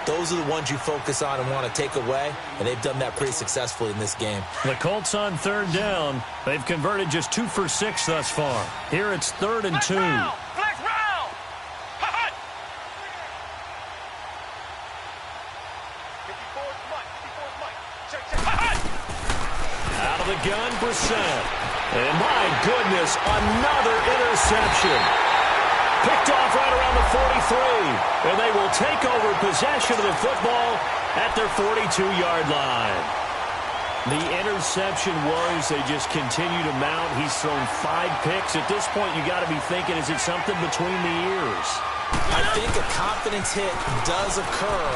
D: those are the ones you focus on and want to take away. And they've done that pretty successfully in this game.
C: The Colts on 3rd down. They've converted just 2 for 6 thus far. Here it's 3rd and 2. Gun Brissett. And my goodness, another interception. Picked off right around the 43. And they will take over possession of the football at their 42-yard line. The interception was they just continue to mount. He's thrown 5 picks. At this point, you got to be thinking, is it something between the ears?
D: I think a confidence hit does occur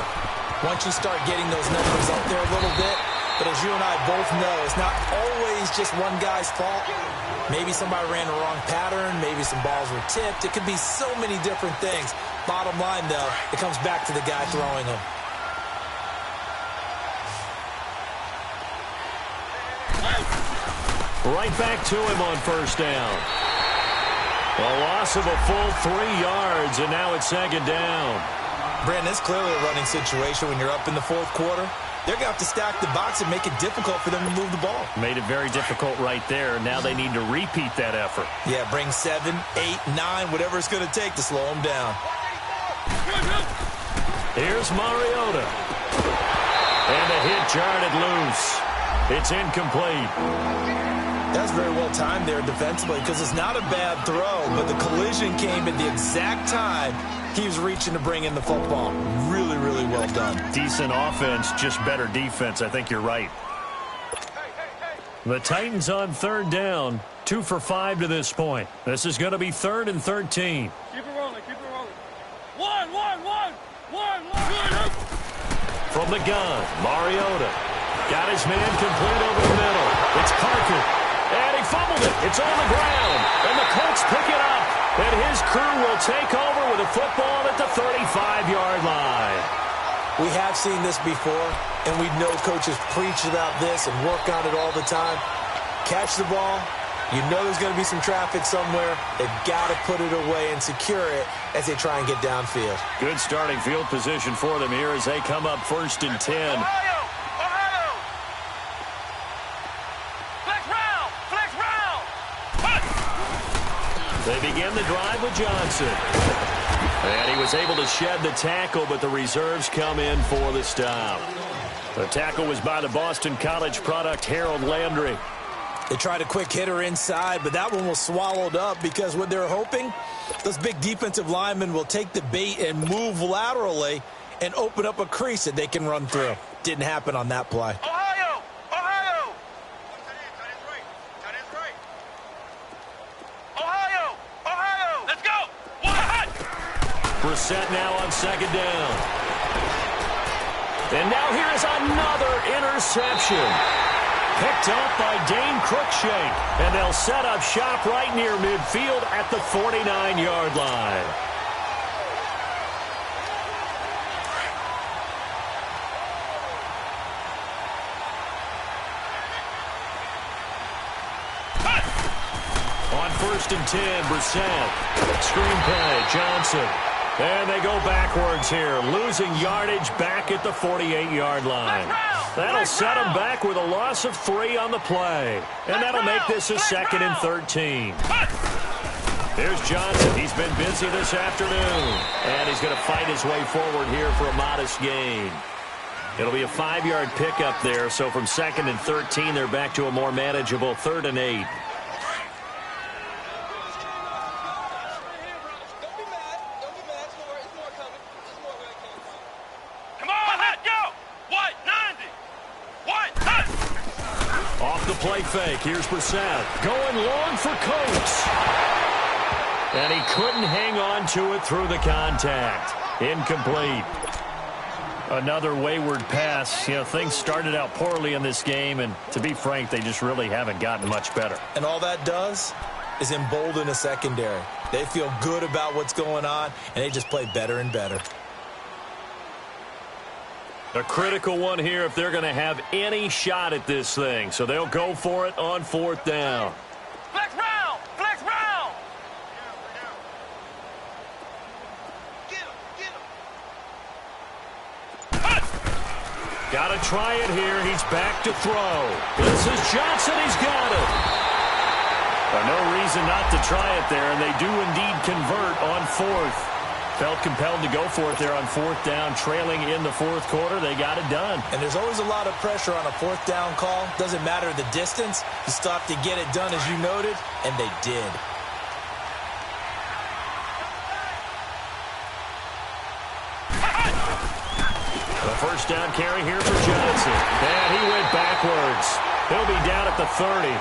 D: once you start getting those numbers up there a little bit. But as you and I both know, it's not always always just one guy's fault. Maybe somebody ran the wrong pattern. Maybe some balls were tipped. It could be so many different things. Bottom line, though, it comes back to the guy throwing them.
C: Right back to him on first down. A loss of a full 3 yards, and now it's second down.
D: Brandon, it's clearly a running situation when you're up in the fourth quarter. They're going to have to stack the box and make it difficult for them to move the ball.
C: Made it very difficult right there. Now they need to repeat that effort.
D: Yeah, bring 7, 8, 9, whatever it's going to take to slow them down.
C: Here's Mariota. And the hit jarred it loose. It's incomplete.
D: That's very well timed there defensively because it's not a bad throw, but the collision came at the exact time he was reaching to bring in the football. Really, really well done.
C: Decent offense, just better defense. I think you're right. The Titans on third down, 2 for 5 to this point. This is going to be 3rd and 13.
E: Keep it rolling, keep it rolling. One.
C: From the gun, Mariota. Got his man complete over the middle. It's Parker. And he fumbled it. It's on the ground. And the Colts pick it up. And his crew will take over with a football at the 35-yard line.
D: We have seen this before, and we know coaches preach about this and work on it all the time. Catch the ball. You know there's going to be some traffic somewhere. They've got to put it away and secure it as they try and get downfield.
C: Good starting field position for them here as they come up 1st and 10.
E: Ohio! Flex round!
C: They begin the drive with Johnson. And he was able to shed the tackle, but the reserves come in for the stop. The tackle was by the Boston College product, Harold Landry.
D: They tried a quick hitter inside, but that one was swallowed up because what they're hoping, those big defensive linemen will take the bait and move laterally and open up a crease that they can run through. Didn't happen on that play.
E: Ohio! Let's go!
C: Brissett now on 2nd down. And now here is another interception. Picked up by Dane Cruikshank. And they'll set up shop right near midfield at the 49-yard line. On 1st and 10, Brissett. Screen play, Johnson. And they go backwards here, losing yardage back at the 48-yard line. That'll set them back with a loss of 3 on the play. And that'll make this a 2nd and 13. Here's Johnson. He's been busy this afternoon. And he's going to fight his way forward here for a modest gain. It'll be a 5-yard pickup there. So from 2nd and 13, they're back to a more manageable 3rd and 8. Play fake. Here's Brissett. Going long for Coates. And he couldn't hang on to it through the contact. Incomplete. Another wayward pass. You know, things started out poorly in this game, and to be frank, they just really haven't gotten much better.
D: And all that does is embolden a secondary. They feel good about what's going on, and they just play better and better.
C: A critical one here if they're going to have any shot at this thing. So they'll go for it on 4th down.
E: Flex round!
C: Got to try it here. He's back to throw. This is Johnson. He's got it. No reason not to try it there, and they do indeed convert on 4th. Felt compelled to go for it there on 4th down, trailing in the 4th quarter. They got it done.
D: And there's always a lot of pressure on a 4th down call. Doesn't matter the distance. You still have to get it done, as you noted, and they did.
C: The 1st down carry here for Johnson. And he went backwards. He'll be down at the 30.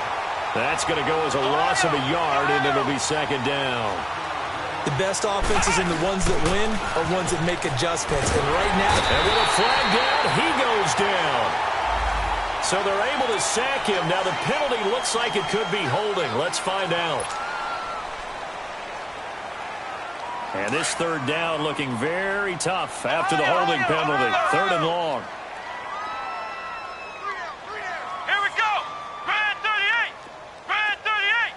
C: That's going to go as a loss of a yard, and it'll be 2nd down.
D: The best offenses and the ones that win are ones that make adjustments. And right now,
C: and with a flag down, he goes down. So they're able to sack him. Now the penalty looks like it could be holding. Let's find out. And this third down looking very tough after the holding penalty. 3rd and long.
E: Here we go. Grand 38. Grand 38.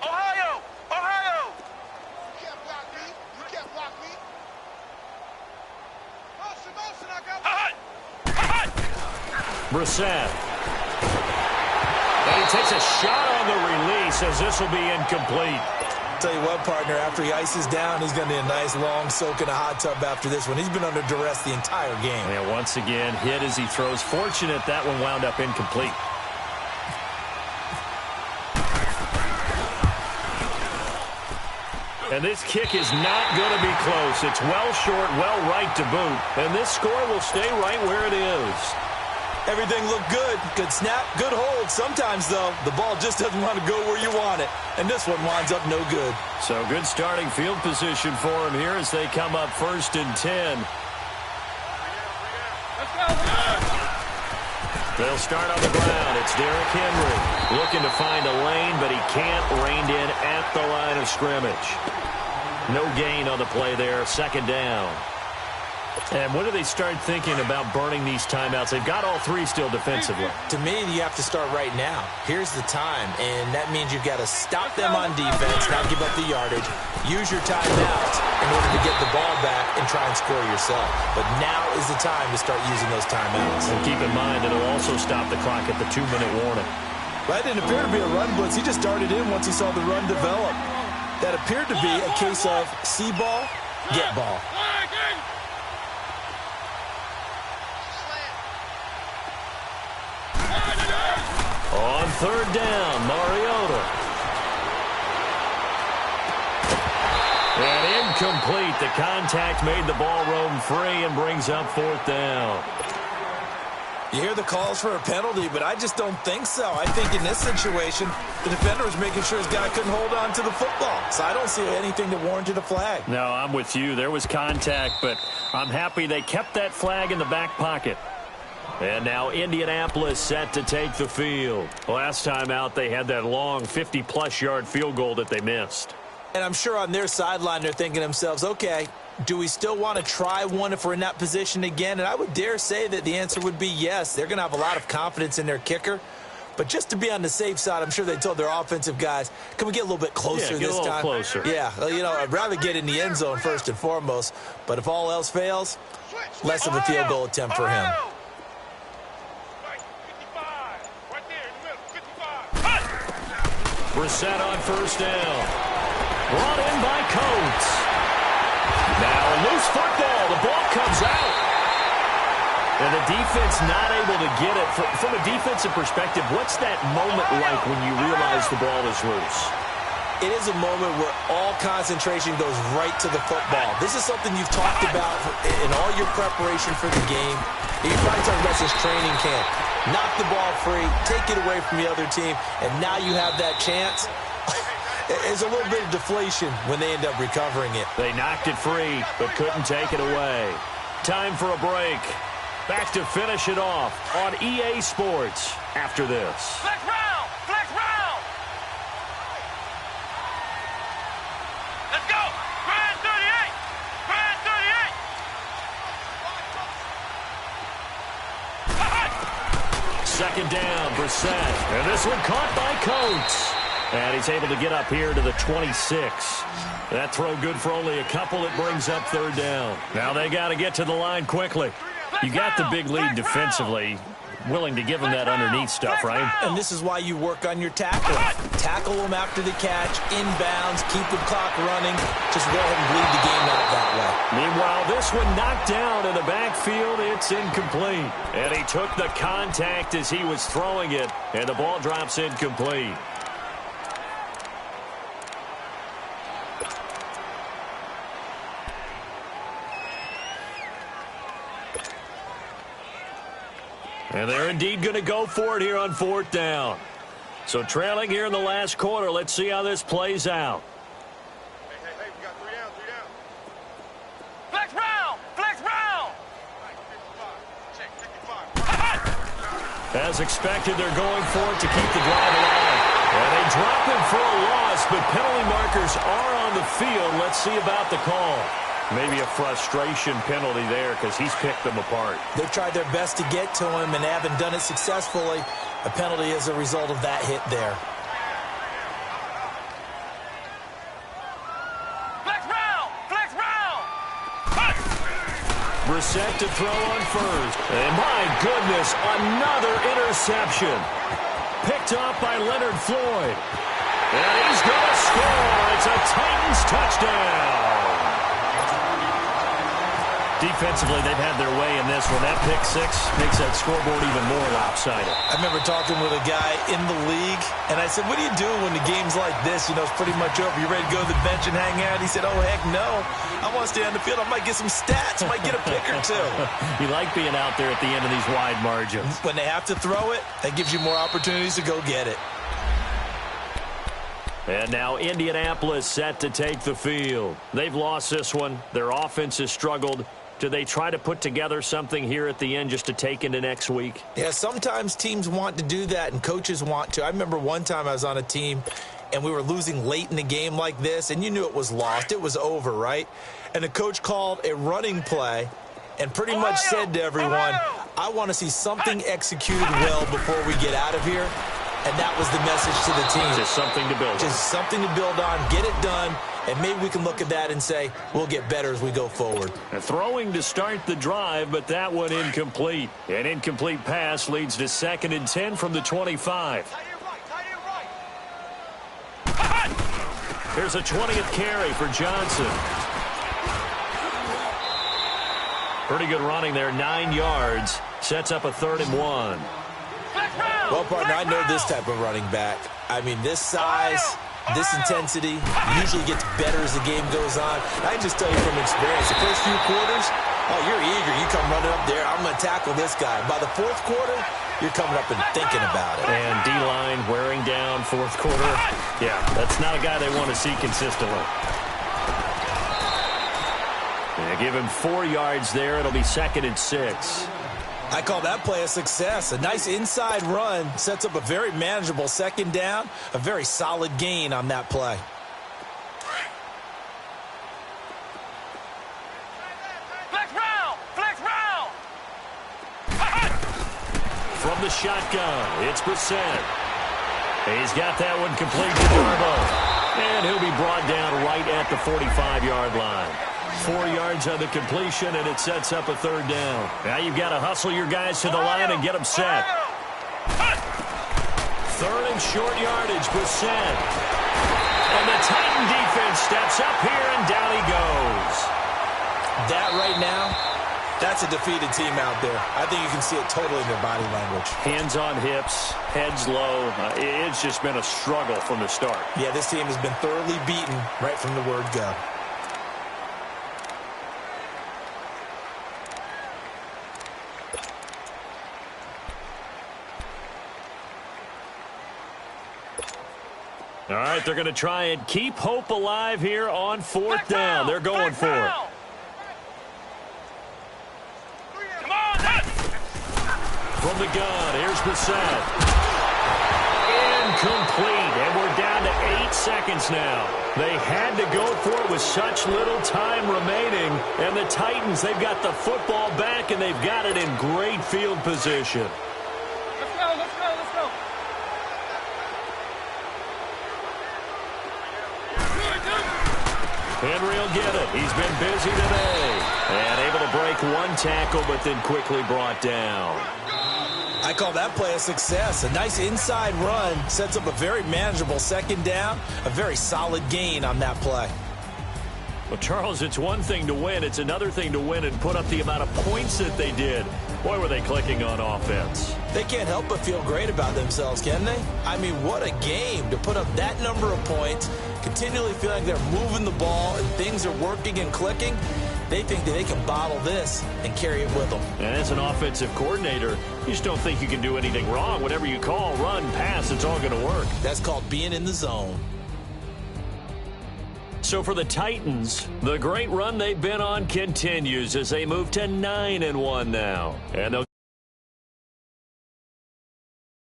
E: Ohio. Ohio.
F: You can't block me. You can't block me. Motion, I got
E: Hut. Hut.
C: Brissett. And he takes a shot on the release as this will be incomplete.
D: Tell you what, partner, after he ices down, he's going to need a nice long soak in a hot tub after this one. He's been under duress the entire game.
C: Yeah, once again, hit as he throws. Fortunate that one wound up incomplete. And this kick is not going to be close. It's well short, well right to boot. And this score will stay right where it is.
D: Everything looked good. Good snap, good hold. Sometimes, though, the ball just doesn't want to go where you want it. And this one winds up no good.
C: So good starting field position for him here as they come up 1st and 10. They'll start on the ground. It's Derrick Henry looking to find a lane, but he can't. Reined in at the line of scrimmage. No gain on the play there. 2nd down. And when do they start thinking about burning these timeouts? They've got all 3 still defensively.
D: To me, you have to start right now. Here's the time, and that means you've got to stop them on defense, not give up the yardage, use your timeouts in order to get the ball back and try and score yourself. But now is the time to start using those timeouts.
C: And keep in mind that it'll also stop the clock at the 2-minute warning.
D: That didn't appear to be a run blitz. He just darted in once he saw the run develop. That appeared to be a case of see ball, get ball.
C: On 3rd down, Mariota. And incomplete. The contact made the ball roam free and brings up 4th down.
D: You hear the calls for a penalty, but I just don't think so. I think in this situation, the defender was making sure his guy couldn't hold on to the football. So I don't see anything that warranted a flag.
C: No, I'm with you. There was contact, but I'm happy they kept that flag in the back pocket. And now Indianapolis set to take the field. Last time out, they had that long 50-plus yard field goal that they missed.
D: And I'm sure on their sideline, they're thinking to themselves, okay, do we still want to try one if we're in that position again? And I would dare say that the answer would be yes. They're going to have a lot of confidence in their kicker. But just to be on the safe side, I'm sure they told their offensive guys, can we get a little bit closer this time?
C: Yeah, get a little closer.
D: Yeah, you know, I'd rather get in the end zone first and foremost. But if all else fails, less of a field goal attempt for him.
C: Brissett on 1st down. Brought in by Coates. Now a loose football. The ball comes out. And the defense not able to get it. From a defensive perspective, what's that moment like when you realize the ball is loose?
D: It is a moment where all concentration goes right to the football. This is something you've talked about in all your preparation for the game. You're probably talking about this training camp. Knock the ball free, take it away from the other team, and now you have that chance. There's a little bit of deflation when they end up recovering it.
C: They knocked it free, but couldn't take it away. Time for a break. Back to finish it off on EA Sports after this.
E: Flex round! Flex round! Let's go! Grand 38! Grand 38!
C: 2nd down, Brissett. And this one caught by Coates. And he's able to get up here to the 26. That throw good for only a couple. It brings up 3rd down. Now they got to get to the line quickly. You got the big lead defensively. Willing to give them that underneath stuff, right?
D: And this is why you work on your tackle. Tackle them after the catch, inbounds, keep the clock running. Just go ahead and bleed the game out that way.
C: Meanwhile, this one knocked down in the backfield. It's incomplete. And he took the contact as he was throwing it, and the ball drops incomplete. And they're indeed going to go for it here on 4th down. So trailing here in the last quarter. Let's see how this plays out.
F: Hey, we got 3 down, 3 down.
E: Flex round! Flex round!
F: Check, 55.
C: As expected, they're going for it to keep the drive alive. And they drop him for a loss, but penalty markers are on the field. Let's see about the call. Maybe a frustration penalty there because he's picked them apart.
D: They've tried their best to get to him and haven't done it successfully. A penalty as a result of that hit there.
E: Flex round! Flex round!
C: Brissett to throw on first. And my goodness, another interception. Picked off by Leonard Floyd. And he's going to score. It's a Titans touchdown. Defensively, they've had their way in this one. That pick six makes that scoreboard even more lopsided.
D: I remember talking with a guy in the league, and I said, what do you do when the game's like this? You know, it's pretty much over. You ready to go to the bench and hang out? He said, oh, heck no. I want to stay on the field. I might get some stats. I might get a pick or two.
C: You like being out there at the end of these wide margins.
D: When they have to throw it, that gives you more opportunities to go get it.
C: And now Indianapolis set to take the field. They've lost this one. Their offense has struggled. Do they try to put together something here at the end just to take into next week?
D: Yeah, sometimes teams want to do that and coaches want to. I remember one time I was on a team and we were losing late in the game like this, and you knew it was lost. It was over, right? And the coach called a running play and pretty much said to everyone, I want to see something executed well before we get out of here. And that was the message to the team.
C: Just something to build on.
D: Just something to build on, get it done, and maybe we can look at that and say, we'll get better as we go forward.
C: And throwing to start the drive, but that one incomplete. An incomplete pass leads to 2nd and 10 from the 25. Here's a 20th carry for Johnson. Pretty good running there, 9 yards. Sets up a 3rd and 1.
D: Well, partner, I know this type of running back. I mean, this size, this intensity usually gets better as the game goes on. I can just tell you from experience, the first few quarters, oh, you're eager. You come running up there, I'm going to tackle this guy. By the 4th quarter, you're coming up and thinking about it.
C: And D-line wearing down 4th quarter. Yeah, that's not a guy they want to see consistently. They give him 4 yards there. It'll be 2nd and 6.
D: I call that play a success. A nice inside run sets up a very manageable 2nd down, a very solid gain on that play.
E: Flex round! Flex round!
C: From the shotgun, it's Brissett. He's got that one complete to Darbo. And he'll be brought down right at the 45-yard line. 4 yards on the completion, and it sets up a 3rd down. Now you've got to hustle your guys to the line and get them set. 3rd and short yardage, Brissett. And the Titan defense steps up here, and down he goes.
D: That right now, that's a defeated team out there. I think you can see it totally in their body language.
C: Hands on hips, heads low. It's just been a struggle from the start.
D: Yeah, this team has been thoroughly beaten right from the word go.
C: All right, they're going to try and keep hope alive here on 4th down. They're going for it.
E: Come on,
C: From the gun, here's Brissett. Incomplete, and we're down to 8 seconds now. They had to go for it with such little time remaining. And the Titans, they've got the football back, and they've got it in great field position.
E: Let's go, let's go, let's go.
C: Henry will get it. He's been busy today. And able to break 1 tackle, but then quickly brought down.
D: I call that play a success. A nice inside run sets up a very manageable 2nd down, a very solid gain on that play.
C: Well, Charles, it's one thing to win. It's another thing to win and put up the amount of points that they did. Boy, were they clicking on offense.
D: They can't help but feel great about themselves, can they? I mean, what a game to put up that number of points, continually feeling they're moving the ball and things are working and clicking. They think that they can bottle this and carry it with them.
C: And as an offensive coordinator, you just don't think you can do anything wrong. Whatever you call, run, pass, it's all going to work.
D: That's called being in the zone.
C: So for the Titans, the great run they've been on continues as they move to 9-1 now. And they'll